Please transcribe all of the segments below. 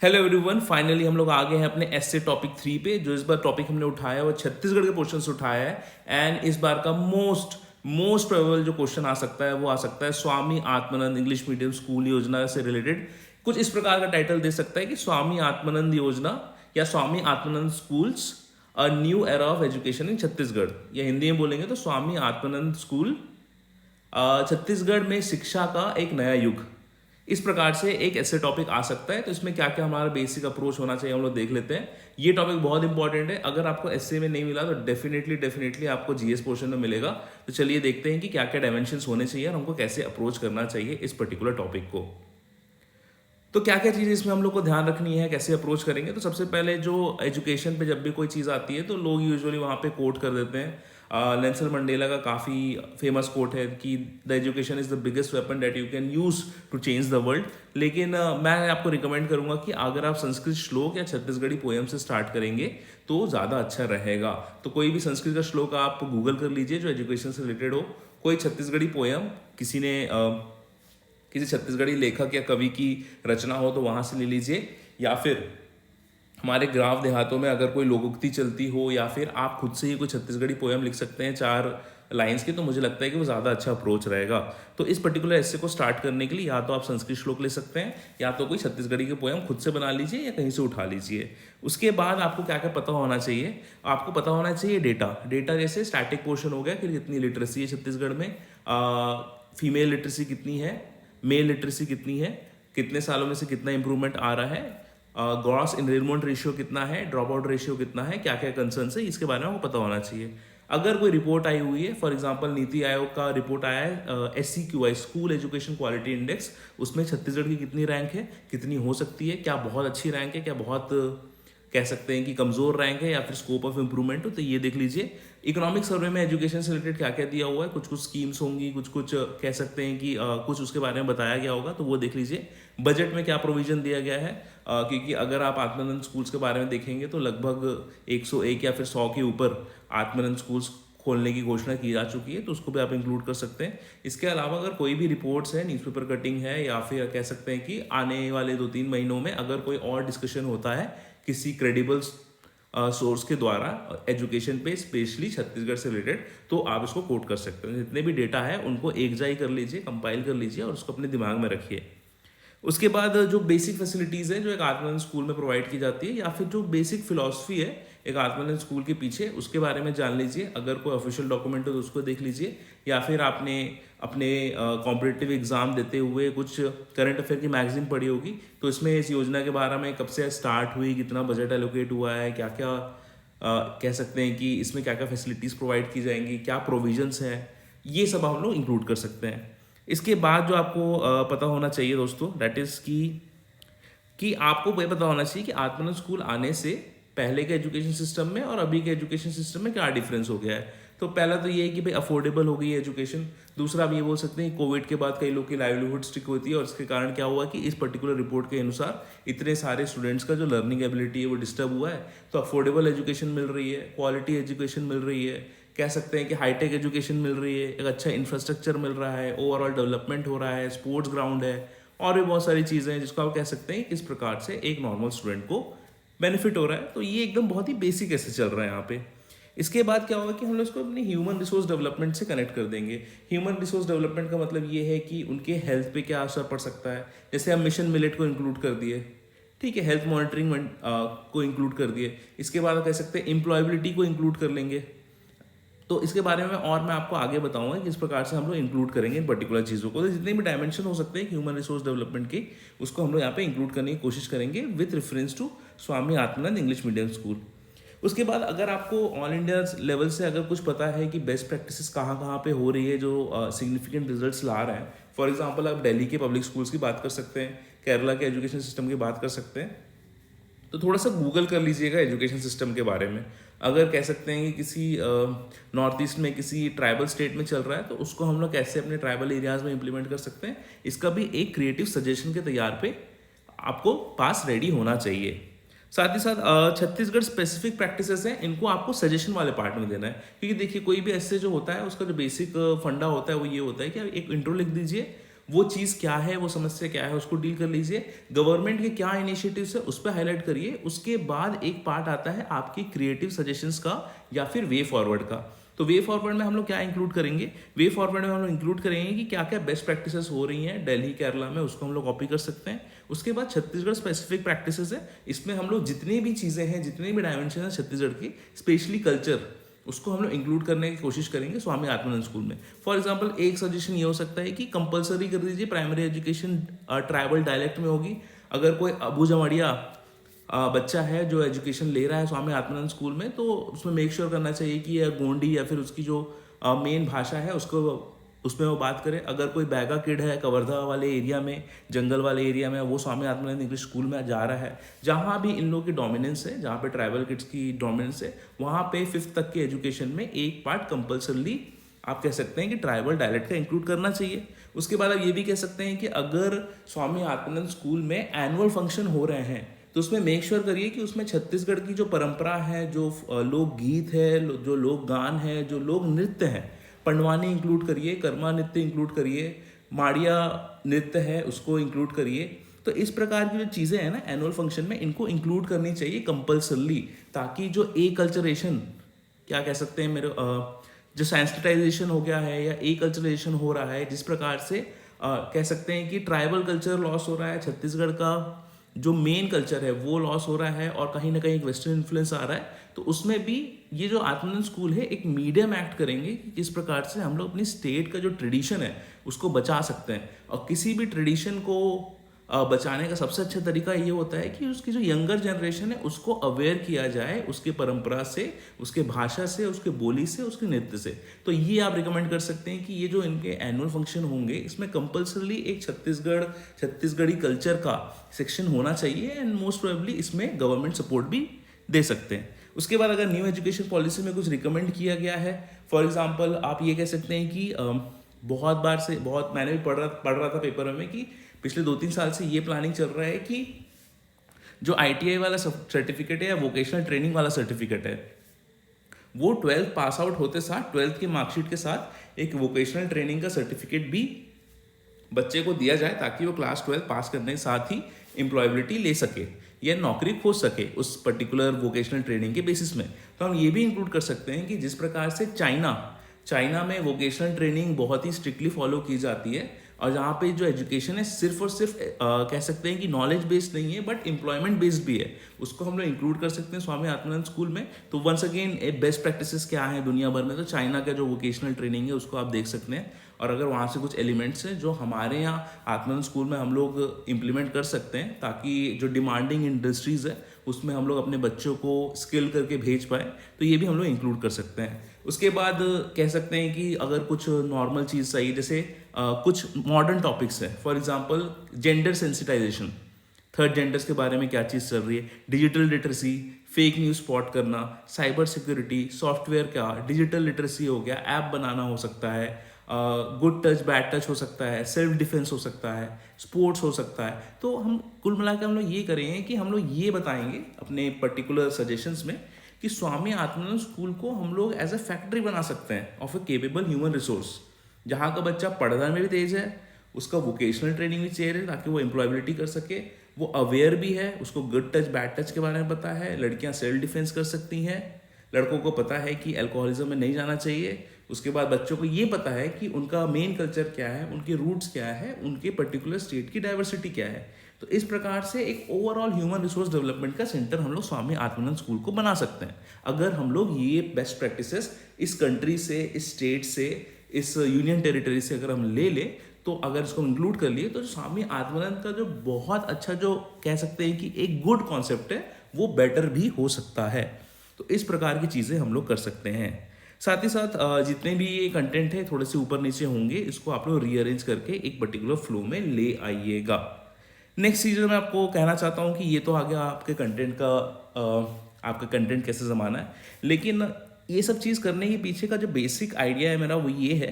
Hello everyone, finally हम लोग आ गए हैं अपने एसए टॉपिक 3 पे। जो इस बार टॉपिक हमने उठाया है वो छत्तीसगढ़ के क्वेश्चन से उठाया है। एंड इस बार का मोस्ट मोस्ट प्रोबेबल जो क्वेश्चन आ सकता है वो आ सकता है स्वामी आत्मानंद इंग्लिश मीडियम स्कूल योजना से रिलेटेड। कुछ इस प्रकार का टाइटल दे सकता है कि स्वामी आत्मानंद योजना या Swami Atmanand schools a new era of education in Chhattisgarh, या हिंदी में बोलेंगे तो स्वामी आत्मानंद स्कूल छत्तीसगढ़ में शिक्षा का एक नया युग। इस प्रकार से एक ऐसे टॉपिक आ सकता है। तो इसमें क्या क्या हमारा बेसिक अप्रोच होना चाहिए हम लोग देख लेते हैं। ये टॉपिक बहुत इंपॉर्टेंट है। अगर आपको एसए में नहीं मिला तो डेफिनेटली आपको जीएस पोर्शन में मिलेगा। तो चलिए देखते हैं कि क्या क्या डायमेंशंस होने चाहिए और हमको कैसे अप्रोच करना चाहिए इस पर्टिकुलर टॉपिक को। तो क्या क्या चीज़ें इसमें हम लोग को ध्यान रखनी है, कैसे अप्रोच करेंगे। तो सबसे पहले जो एजुकेशन पे जब भी कोई चीज़ आती है तो लोग यूजुअली वहाँ पे कोट कर देते हैं। नेल्सन मंडेला का काफ़ी फेमस कोट है कि the education is the biggest weapon that you can use to change the world. लेकिन मैं आपको रिकमेंड करूँगा कि अगर आप संस्कृत श्लोक या छत्तीसगढ़ी पोएम से स्टार्ट करेंगे तो ज़्यादा अच्छा रहेगा। तो कोई भी संस्कृत का श्लोक आप गूगल कर लीजिए जो एजुकेशन से रिलेटेड हो। कोई छत्तीसगढ़ी पोएम किसी छत्तीसगढ़ी लेखक या कवि की रचना हो तो वहाँ से ले लीजिए, या फिर हमारे गांव देहातों में अगर कोई लोकोक्ति चलती हो, या फिर आप खुद से ही कोई छत्तीसगढ़ी पोएम लिख सकते हैं 4 लाइंस की। तो मुझे लगता है कि वो ज़्यादा अच्छा अप्रोच रहेगा। तो इस पर्टिकुलर ऐसे को स्टार्ट करने के लिए या तो आप संस्कृत श्लोक ले सकते हैं, या तो कोई छत्तीसगढ़ी के पोएम खुद से बना लीजिए या कहीं से उठा लीजिए। उसके बाद आपको क्या क्या पता होना चाहिए। आपको पता होना चाहिए डेटा जैसे स्टैटिक पोर्शन हो गया कि कितनी लिटरेसी है छत्तीसगढ़ में, फीमेल लिटरेसी कितनी है, मेल लिटरेसी कितनी है, कितने सालों में से कितना इंप्रूवमेंट आ रहा है, ग्रॉस इनरोलमेंट रेशियो कितना है, ड्रॉप आउट रेशियो कितना है, क्या क्या कंसर्न है, इसके बारे में आपको पता होना चाहिए। अगर कोई रिपोर्ट आई हुई है, फॉर एग्जांपल नीति आयोग का रिपोर्ट आया है SCQI school education quality index, उसमें छत्तीसगढ़ की कितनी रैंक है, कितनी हो सकती है, क्या बहुत अच्छी रैंक है, क्या बहुत कह सकते हैं कि कमज़ोर रैंक है, या फिर स्कोप ऑफ इंप्रूवमेंट हो, तो ये देख लीजिए। इकोनॉमिक सर्वे में एजुकेशन से रिलेटेड क्या क्या दिया हुआ है, कुछ कुछ स्कीम्स होंगी, कुछ कुछ कह सकते हैं कि कुछ उसके बारे में बताया गया होगा, तो वो देख लीजिए। बजट में क्या प्रोविजन दिया गया है, क्योंकि अगर आप आत्मानंद स्कूल्स के बारे में देखेंगे तो लगभग 101 या फिर 100 के ऊपर आत्मानंद स्कूल्स खोलने की घोषणा की जा चुकी है, तो उसको भी आप इंक्लूड कर सकते हैं। इसके अलावा अगर कोई भी रिपोर्ट्स है, न्यूज़पेपर कटिंग है, या फिर कह सकते हैं कि आने वाले 2-3 महीनों में अगर कोई और डिस्कशन होता है किसी क्रेडिबल सोर्स के द्वारा एजुकेशन पे, स्पेशली छत्तीसगढ़ से रिलेटेड, तो आप इसको कोट कर सकते हैं। जितने भी डेटा है उनको एक जाई कर लीजिए, कंपाइल कर लीजिए और उसको अपने दिमाग में रखिए। उसके बाद जो बेसिक फैसिलिटीज़ है जो एक आत्मानंद स्कूल में प्रोवाइड की जाती है, या फिर जो बेसिक फिलॉसफी है एक आत्मानंद स्कूल के पीछे, उसके बारे में जान लीजिए। अगर कोई ऑफिशियल डॉक्यूमेंट हो तो उसको देख लीजिए, या फिर आपने अपने कॉम्पिटिटिव एग्जाम देते हुए कुछ करंट अफेयर की मैगजीन पढ़ी होगी, तो इसमें इस योजना के बारे में कब से स्टार्ट हुई, कितना बजट एलोकेट हुआ है, क्या क्या कह सकते हैं कि इसमें क्या क्या फैसिलिटीज़ प्रोवाइड की जाएंगी, क्या प्रोविजंस हैं, ये सब हम लोग इंक्लूड कर सकते हैं। इसके बाद जो आपको पता होना चाहिए दोस्तों, दैट इज़ कि आपको ये पता होना चाहिए कि आत्मानंद स्कूल आने से पहले के एजुकेशन सिस्टम में और अभी के एजुकेशन सिस्टम में क्या डिफरेंस हो गया है। तो पहला तो ये है कि भाई अफोर्डेबल हो गई है एजुकेशन। दूसरा आप ये बोल सकते हैं कोविड के बाद कई लोग की लाइवलीहुड स्टिक होती है, और इसके कारण क्या हुआ कि इस पर्टिकुलर रिपोर्ट के अनुसार इतने सारे स्टूडेंट्स का जो लर्निंग एबिलिटी है वो डिस्टर्ब हुआ है। तो अफोर्डेबल एजुकेशन मिल रही है, क्वालिटी एजुकेशन मिल रही है, कह सकते हैं कि हाईटेक एजुकेशन मिल रही है, एक अच्छा इंफ्रास्ट्रक्चर मिल रहा है, ओवरऑल डेवलपमेंट हो रहा है, स्पोर्ट्स ग्राउंड है, और भी बहुत सारी चीज़ें हैं जिसको आप कह सकते हैं किस प्रकार से एक नॉर्मल स्टूडेंट को बेनिफिट हो रहा है। तो ये एकदम बहुत ही बेसिक ऐसे चल रहा है यहाँ पे। इसके बाद क्या होगा कि हम लोग इसको अपने ह्यूमन रिसोर्स डेवलपमेंट से कनेक्ट कर देंगे। ह्यूमन रिसोर्स डेवलपमेंट का मतलब ये है कि उनके हेल्थ पे क्या असर पड़ सकता है। जैसे हम मिशन मिलेट को इंक्लूड कर दिए, ठीक है, हेल्थ मॉनिटरिंग को इंक्लूड कर दिए। इसके बाद कह सकते हैं एम्प्लॉयबिलिटी को इंक्लूड कर लेंगे। तो इसके बारे में और मैं आपको आगे बताऊंगा किस प्रकार से हम लोग इंक्लूड करेंगे इन पर्टिकुलर चीज़ों को। तो जितने भी डायमेंशन हो सकते हैं ह्यूमन रिसोर्स डेवलपमेंट के, उसको हम लोग यहाँ पे इंक्लूड करने की कोशिश करेंगे with reference to Swami Atmanand English medium school. उसके बाद अगर आपको ऑल इंडिया लेवल से अगर कुछ पता है कि बेस्ट प्रैक्टिसेस कहाँ कहाँ पे हो रही है जो सिग्निफिकेंट रिजल्ट्स ला रहे हैं, फॉर एग्जांपल आप दिल्ली के पब्लिक स्कूल्स की बात कर सकते हैं, केरला के एजुकेशन सिस्टम की बात कर सकते हैं। तो थोड़ा सा गूगल कर लीजिएगा एजुकेशन सिस्टम के बारे में। अगर कह सकते हैं कि किसी नॉर्थ ईस्ट में किसी ट्राइबल स्टेट में चल रहा है तो उसको हम लोग कैसे अपने ट्राइबल एरियाज में इंप्लीमेंट कर सकते हैं, इसका भी एक क्रिएटिव सजेशन के तैयार पे आपको पास रेडी होना चाहिए। साथ ही साथ छत्तीसगढ़ स्पेसिफिक प्रैक्टिसेस हैं, इनको आपको सजेशन वाले पार्ट में देना है। क्योंकि देखिए कोई भी ऐसे जो होता है उसका जो बेसिक फंडा होता है वो ये होता है कि आप एक इंट्रो लिख दीजिए, वो चीज़ क्या है, वो समस्या क्या है, उसको डील कर लीजिए। गवर्नमेंट के क्या इनिशिएटिव्स है उस पर हाईलाइट करिए। उसके बाद एक पार्ट आता है आपकी क्रिएटिव सजेशंस का या फिर वे फॉरवर्ड का। तो वे फॉरवर्ड में हम लोग क्या इंक्लूड करेंगे? वे फॉरवर्ड में हम लोग इंक्लूड करेंगे कि क्या क्या बेस्ट प्रैक्टिसेस हो रही हैं दिल्ली केरला में, उसको हम लोग कॉपी कर सकते हैं। उसके बाद छत्तीसगढ़ स्पेसिफिक प्रैक्टिसेस है, इसमें हम लोग जितनी भी चीज़ें हैं, जितने भी डायमेंशन है छत्तीसगढ़ की, स्पेशली कल्चर, उसको हम लोग इंक्लूड करने की कोशिश करेंगे स्वामी आत्मानंद स्कूल में। फॉर एग्जांपल एक सजेशन ये हो सकता है कि कंपलसरी कर दीजिए प्राइमरी एजुकेशन ट्राइबल डायलेक्ट में होगी। अगर कोई अबू जमाड़िया बच्चा है जो एजुकेशन ले रहा है स्वामी आत्मानंद स्कूल में, तो उसमें मेक श्योर करना चाहिए कि यह गोंडी या फिर उसकी जो मेन भाषा है उसको उसमें वो बात करें। अगर कोई बैगा किड है कवर्धा वाले एरिया में, जंगल वाले एरिया में, वो स्वामी आत्मानंद इंग्लिश स्कूल में जा रहा है, जहाँ भी इन लोगों की डोमिनेंस है, जहाँ पे ट्राइबल किड्स की डोमिनेंस है, वहाँ पे 5th तक के एजुकेशन में एक पार्ट कंपल्सरली आप कह सकते हैं कि ट्राइबल डायलेक्ट का इंक्लूड करना चाहिए। उसके बाद आप ये भी कह सकते हैं कि अगर स्वामी आत्मानंद स्कूल में एनुअल फंक्शन हो रहे हैं तो उसमें मेक श्योर करिए कि उसमें छत्तीसगढ़ की जो परंपरा है, जो लोक गीत है, जो लोक गान है, जो लोक नृत्य है, पंडवानी इंक्लूड करिए, कर्मा नृत्य इंक्लूड करिए, माड़िया नृत्य है उसको इंक्लूड करिए। तो इस प्रकार की जो चीज़ें हैं ना एनुअल फंक्शन में, इनको इंक्लूड करनी चाहिए कंपल्सरली, ताकि जो ए कल्चरेशन क्या कह सकते हैं मेरे जो सेंसिटाइजेशन हो गया है या ए कल्चराइजेशन हो रहा है, जिस प्रकार से कह सकते हैं कि ट्राइबल कल्चर लॉस हो रहा है, छत्तीसगढ़ का जो मेन कल्चर है वो लॉस हो रहा है और कहीं ना कहीं एक वेस्टर्न इन्फ्लुएंस आ रहा है, तो उसमें भी ये जो आत्मानंद स्कूल है एक मीडियम एक्ट करेंगे कि किस प्रकार से हम लोग अपनी स्टेट का जो ट्रेडिशन है उसको बचा सकते हैं। और किसी भी ट्रेडिशन को बचाने का सबसे अच्छा तरीका ये होता है कि उसकी जो यंगर जनरेशन है उसको अवेयर किया जाए उसके परंपरा से, उसके भाषा से, उसके बोली से, उसके नृत्य से। तो ये आप रिकमेंड कर सकते हैं कि ये जो इनके एनुअल फंक्शन होंगे इसमें कंपल्सरली एक छत्तीसगढ़ी कल्चर का सेक्शन होना चाहिए, एंड मोस्ट प्रोबेबली इसमें गवर्नमेंट सपोर्ट भी दे सकते हैं। उसके बाद अगर न्यू एजुकेशन पॉलिसी में कुछ रिकमेंड किया गया है, फॉर एग्जाम्पल आप ये कह सकते हैं कि बहुत मैंने भी पढ़ रहा था पेपर में कि पिछले 2-3 साल से ये प्लानिंग चल रहा है कि जो ITI वाला सर्टिफिकेट है या वोकेशनल ट्रेनिंग वाला सर्टिफिकेट है, वो 12th पास आउट होते साथ 12th की मार्कशीट के साथ एक वोकेशनल ट्रेनिंग का सर्टिफिकेट भी बच्चे को दिया जाए, ताकि वो क्लास 12 पास करने के साथ ही एम्प्लॉयबिलिटी ले सके या नौकरी खोज सके उस पर्टिकुलर वोकेशनल ट्रेनिंग के बेसिस में। तो हम ये भी इंक्लूड कर सकते हैं कि जिस प्रकार से चाइना में वोकेशनल ट्रेनिंग बहुत ही स्ट्रिक्टली फॉलो की जाती है, और जहाँ पे जो एजुकेशन है सिर्फ और सिर्फ कह सकते हैं कि नॉलेज बेस्ड नहीं है बट एम्प्लॉयमेंट बेस्ड भी है, उसको हम लोग इंक्लूड कर सकते हैं स्वामी आत्मानंद स्कूल में। तो वंस अगेन बेस्ट प्रैक्टिसेस क्या है दुनिया भर में, तो चाइना का जो वोकेशनल ट्रेनिंग है उसको आप देख सकते हैं, और अगर वहाँ से कुछ एलिमेंट्स हैं जो हमारे यहाँ आत्मानंद स्कूल में हम लोग इम्प्लीमेंट कर सकते हैं, ताकि जो डिमांडिंग इंडस्ट्रीज़ है उसमें हम लोग अपने बच्चों को स्किल करके भेज पाए, तो ये भी हम लोग इंक्लूड कर सकते हैं। उसके बाद कह सकते हैं कि अगर कुछ नॉर्मल चीज़ चाहिए, जैसे कुछ मॉडर्न टॉपिक्स है, for example gender sensitization, third genders के बारे में क्या चीज़ चल रही है, digital literacy, fake news spot करना, साइबर सिक्योरिटी, सॉफ्टवेयर क्या, डिजिटल लिटरेसी हो गया, ऐप बनाना हो सकता है, गुड टच बैड टच हो सकता है, सेल्फ डिफेंस हो सकता है, स्पोर्ट्स हो सकता है। तो हम कुल मिलाकर हम लोग ये करेंगे कि हम लोग ये बताएंगे अपने पर्टिकुलर सजेशंस में कि स्वामी आत्मानंद स्कूल को हम लोग एज ए फैक्ट्री बना सकते हैं of A capable human resource, जहाँ का बच्चा पढ़ने में भी तेज है, उसका वोकेशनल ट्रेनिंग भी चाहिए ताकि वो एम्प्लॉयबिलिटी कर सके, वो अवेयर भी है, उसको गुड टच बैड टच के बारे में पता है, लड़कियां सेल्फ डिफेंस कर सकती हैं, लड़कों को पता है कि अल्कोहलिज्म में नहीं जाना चाहिए। उसके बाद बच्चों को ये पता है कि उनका मेन कल्चर क्या है, उनके रूट्स क्या है, उनके पर्टिकुलर स्टेट की डाइवर्सिटी क्या है। तो इस प्रकार से एक ओवरऑल ह्यूमन रिसोर्स डेवलपमेंट का सेंटर हम लोग स्वामी आत्मानंद स्कूल को बना सकते हैं, अगर हम लोग ये बेस्ट प्रैक्टिसेस इस कंट्री से, इस स्टेट से, इस यूनियन टेरिटरी से अगर हम ले लें, तो अगर इसको इंक्लूड कर लिए तो स्वामी आत्मानंद का जो बहुत अच्छा जो कह सकते हैं कि एक गुड कॉन्सेप्ट है वो बेटर भी हो सकता है। तो इस प्रकार की चीज़ें हम लोग कर सकते हैं। साथ ही साथ जितने भी ये कंटेंट है थोड़े से ऊपर नीचे होंगे, इसको आप लोग रीअरेंज करके एक पर्टिकुलर फ्लो में ले आइएगा। नेक्स्ट चीज़ मैं आपको कहना चाहता हूँ कि ये तो आ गया आपके कंटेंट का, आपका कंटेंट कैसे जमाना है, लेकिन ये सब चीज़ करने के पीछे का जो बेसिक आइडिया है मेरा वो ये है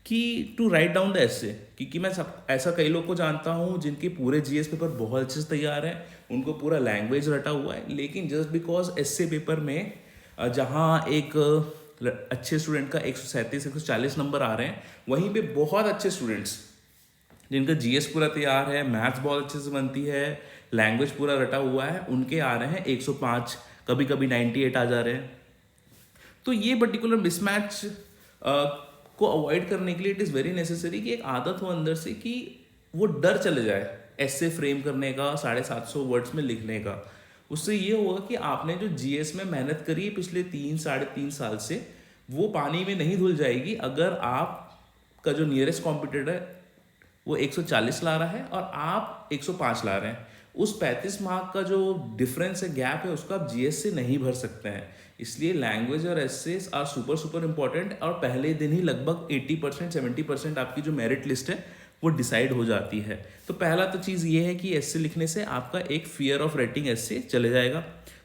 कि to write down the essay, क्योंकि मैं सब ऐसा कई लोग को जानता हूँ जिनके पूरे जीएस पेपर बहुत अच्छे से तैयार है, उनको पूरा लैंग्वेज रटा हुआ है, लेकिन जस्ट बिकॉज एसे पेपर में जहाँ एक अच्छे स्टूडेंट का 137-140 नंबर आ रहे हैं, वहीं पे बहुत अच्छे स्टूडेंट्स जिनका जीएस पूरा तैयार है, मैथ्स बहुत अच्छे से बनती है, लैंग्वेज पूरा रटा हुआ है, उनके आ रहे हैं 105, कभी कभी 98 आ जा रहे हैं। तो ये पर्टिकुलर मिसमैच को अवॉइड करने के लिए इट इज़ वेरी नेसेसरी कि एक आदत हो अंदर से कि वो डर चले जाए ऐसे फ्रेम करने का, 750 वर्ड्स में लिखने का। उससे ये होगा कि आपने जो जीएस में मेहनत करी है पिछले 3-3.5 साल से, वो पानी में नहीं धुल जाएगी अगर आपका जो नियरेस्ट कॉम्पिटिटर है वो 140 ला रहा है और आप 105 ला रहे हैं। उस 35 मार्क का जो डिफरेंस है, गैप है, उसको आप जीएस से नहीं भर सकते हैं। इसलिए लैंग्वेज और essays are super super important, और पहले दिन ही लगभग 80% 70% आपकी जो मेरिट लिस्ट है वो डिसाइड हो जाती है। तो पहला तो चीज़ ये है कि एस्से लिखने से आपका एक फियर ऑफ राइटिंग एस्से चले जाएगा।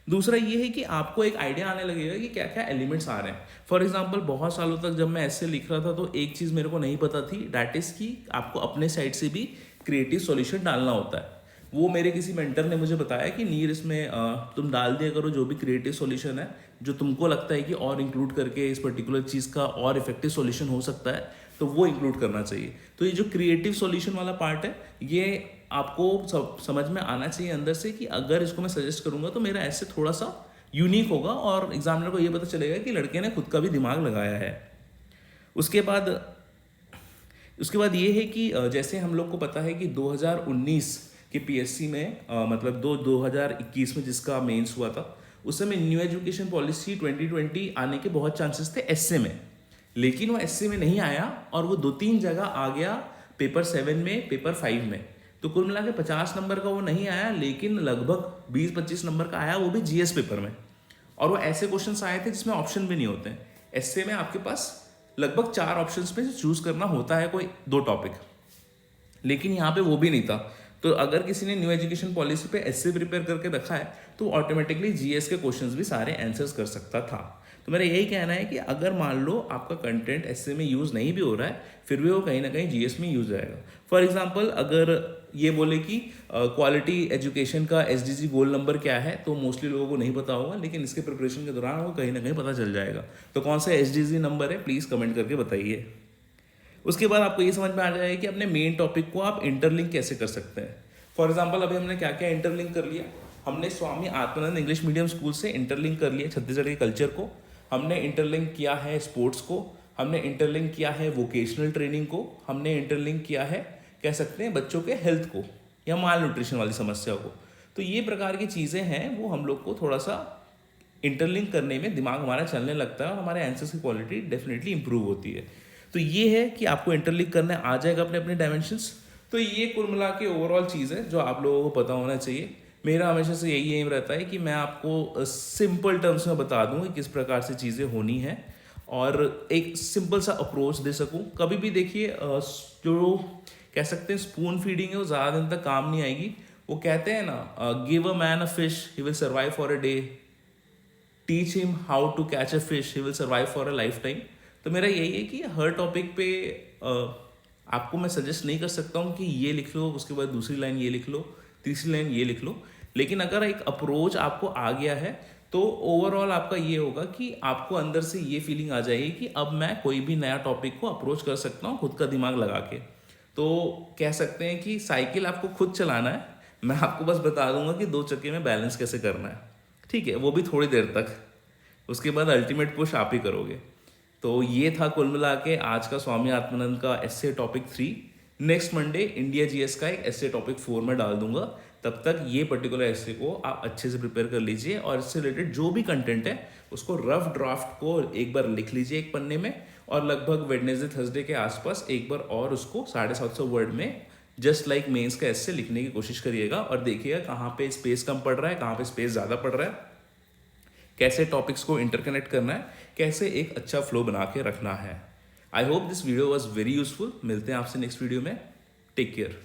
दूसरा ये है कि आपको एक आइडिया आने लगेगा कि क्या क्या एलिमेंट्स आ रहे हैं। फॉर एग्जांपल बहुत सालों तक जब मैं एस्से लिख रहा था तो एक चीज़ मेरे को नहीं पता थी, डैट इज़ कि आपको अपने साइड से भी क्रिएटिव सॉल्यूशन डालना होता है। वो मेरे किसी मेंटर ने मुझे बताया कि नीर इसमें तुम डाल दिया करो जो भी क्रिएटिव सॉल्यूशन है, जो तुमको लगता है कि और इंक्लूड करके इस पर्टिकुलर चीज़ का और इफेक्टिव सॉल्यूशन हो सकता है, तो वो इंक्लूड करना चाहिए। तो ये जो क्रिएटिव सॉल्यूशन वाला पार्ट है, ये आपको समझ में आना चाहिए अंदर से कि अगर इसको मैं सजेस्ट करूंगा तो मेरा ऐसे थोड़ा सा यूनिक होगा और एग्जामिनर को ये पता चलेगा कि लड़के ने खुद का भी दिमाग लगाया है। उसके बाद ये है कि जैसे हम लोग को पता है कि 2019 के पीएससी में मतलब 2021 में जिसका मेंस हुआ था, उस समय न्यू एजुकेशन पॉलिसी 2020 आने के बहुत चांसेस थे एसए में, लेकिन वो एसए में नहीं आया और वो 2-3 जगह आ गया पेपर 7 में, पेपर 5 में। तो कुल मिला के 50 नंबर का वो नहीं आया, लेकिन लगभग 20-25 नंबर का आया, वो भी जीएस पेपर में। और वो ऐसे क्वेश्चंस आए थे जिसमें ऑप्शन भी नहीं होते हैं। एसए में आपके पास लगभग 4 ऑप्शंस में से चूज करना होता है कोई 2 टॉपिक, लेकिन यहाँ पे वो भी नहीं था। तो अगर किसी ने न्यू एजुकेशन पॉलिसी पे एसए प्रिपेयर करके रखा है तो ऑटोमेटिकली जीएस के क्वेश्चंस भी सारे आंसर्स कर सकता था। तो मेरा यही कहना है कि अगर मान लो आपका कंटेंट एसए में यूज़ नहीं भी हो रहा है, फिर भी वो कहीं ना कहीं जीएस में यूज आएगा। फॉर एग्जांपल अगर ये बोले कि क्वालिटी एजुकेशन का एसडीजी गोल नंबर क्या है, तो मोस्टली लोगों को नहीं पता होगा, लेकिन इसके प्रिपरेशन के दौरान वो कहीं ना कहीं पता चल जाएगा। तो कौन सा एसडीजी नंबर है, प्लीज़ कमेंट करके बताइए। उसके बाद आपको ये समझ में आ जाएगा कि अपने मेन टॉपिक को आप इंटरलिंक कैसे कर सकते हैं। फॉर एग्जाम्पल अभी हमने क्या क्या इंटरलिंक कर लिया। हमने स्वामी आत्मानंद इंग्लिश मीडियम स्कूल से इंटरलिंक कर लिया छत्तीसगढ़ के कल्चर को, हमने इंटरलिंक किया है स्पोर्ट्स को, हमने इंटरलिंक किया है वोकेशनल ट्रेनिंग को, हमने इंटरलिंक किया है कह सकते हैं बच्चों के हेल्थ को या माल न्यूट्रिशन वाली समस्या को। तो ये प्रकार की चीज़ें हैं वो हम लोग को थोड़ा सा इंटरलिंक करने में दिमाग हमारा चलने लगता है और हमारे आंसर्स की क्वालिटी डेफिनेटली इंप्रूव होती है। तो ये है कि आपको इंटरलिंक करने आ जाएगा अपने अपने डायमेंशंस। तो ये कुल मिला के ओवरऑल चीज़ है जो आप लोगों को पता होना चाहिए। मेरा हमेशा से यही एम रहता है कि मैं आपको सिंपल टर्म्स में बता दूं कि किस प्रकार से चीज़ें होनी है और एक सिंपल सा अप्रोच दे सकूं। कभी भी देखिए जो कह सकते हैं स्पून फीडिंग है वो ज़्यादा दिन तक काम नहीं आएगी। वो कहते हैं ना, give a man a fish he will survive for a day, teach him how to catch a fish he will survive for a lifetime. तो मेरा यही है कि हर टॉपिक पे आपको मैं सजेस्ट नहीं कर सकता हूँ कि ये लिख लो, उसके बाद दूसरी लाइन ये लिख लो, तीसरी लाइन ये लिख लो, लेकिन अगर एक अप्रोच आपको आ गया है तो ओवरऑल आपका ये होगा कि आपको अंदर से ये फीलिंग आ जाएगी कि अब मैं कोई भी नया टॉपिक को अप्रोच कर सकता हूँ खुद का दिमाग लगा के। तो कह सकते हैं कि साइकिल आपको खुद चलाना है, मैं आपको बस बता दूंगा कि 2 चक्के में बैलेंस कैसे करना है, ठीक है, वो भी थोड़ी देर तक। उसके बाद अल्टीमेट पुश आप ही करोगे। तो ये था कुल मिला के आज का स्वामी आत्मानंद का essay topic 3। Next Monday India GS का एक एस्से टॉपिक 4 में डाल दूंगा। तब तक ये पर्टिकुलर एस्से को आप अच्छे से प्रिपेयर कर लीजिए और इससे रिलेटेड जो भी कंटेंट है उसको रफ ड्राफ्ट को एक बार लिख लीजिए एक पन्ने में, और लगभग वेडनेसडे थर्सडे के आसपास एक बार और उसको 750 वर्ड में जस्ट लाइक मेंस का एस्से लिखने की कोशिश करिएगा और देखिएगा कहाँ पे स्पेस कम पड़ रहा है, कहाँ पे स्पेस ज़्यादा पड़ रहा है, कैसे टॉपिक्स को इंटरकनेक्ट करना है, कैसे एक अच्छा फ्लो बना के रखना है। I hope this video was very useful. मिलते हैं आपसे नेक्स्ट वीडियो में। Take care.